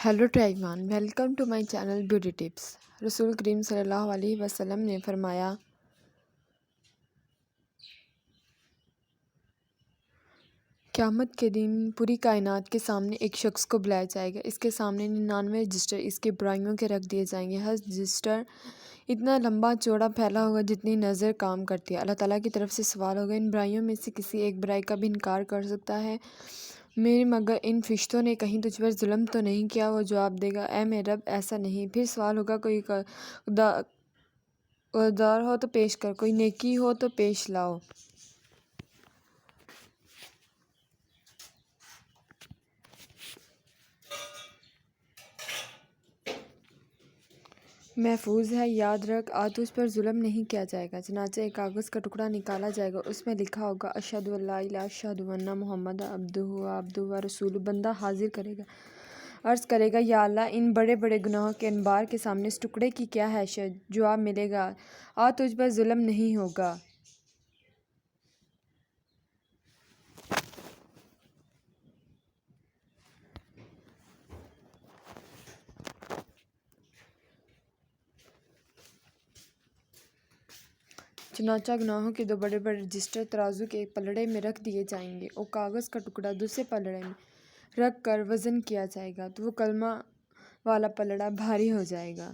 Hello everyone, welcome to my channel beauty tips. रसूल करीम सल्लल्लाहु अलैहि वसल्लम ने फरमाया, क़यामत के दिन पूरी कायनात के सामने एक शख्स को बुलाया जाएगा। इसके सामने 99 रजिस्टर इसके बुराइयों के रख दिए जाएंगे। हर रजिस्टर इतना लंबा चौड़ा फैला होगा जितनी नज़र काम करती है। अल्लाह ताला की तरफ से सवाल होगा, इन बुराइयों में से किसी एक बुराई का भी इनकार कर सकता है मेरे, मगर इन फरिश्तों ने कहीं तुझ पर जुल्म तो नहीं किया? वो जवाब देगा, ए मेरे रब, ऐसा नहीं। फिर सवाल होगा, कोई उदार हो तो पेश कर, कोई नेकी हो तो पेश लाओ। महफूज है, याद रख, आज तुझ पर जुल्म नहीं किया जाएगा। चनाचे एक कागज़ का टुकड़ा निकाला जाएगा, उसमें लिखा होगा, अशहदु अल्ला इलाहा अशहदु अन्ना मुहम्मद अब्दुहु व रसूलुहु। बंदा हाजिर करेगा, अर्ज़ करेगा, या अल्लाह, इन बड़े बड़े गुनाहों के अंबार के सामने इस टुकड़े की क्या हैसियत? जवाब मिलेगा, आज तुझ पर जुल्म नहीं होगा। चुनाचा गुनाहों के दो बड़े बड़े रजिस्टर तराजू के एक पलड़े में रख दिए जाएंगे और कागज़ का टुकड़ा दूसरे पलड़े में रख कर वज़न किया जाएगा तो वो कलमा वाला पलड़ा भारी हो जाएगा।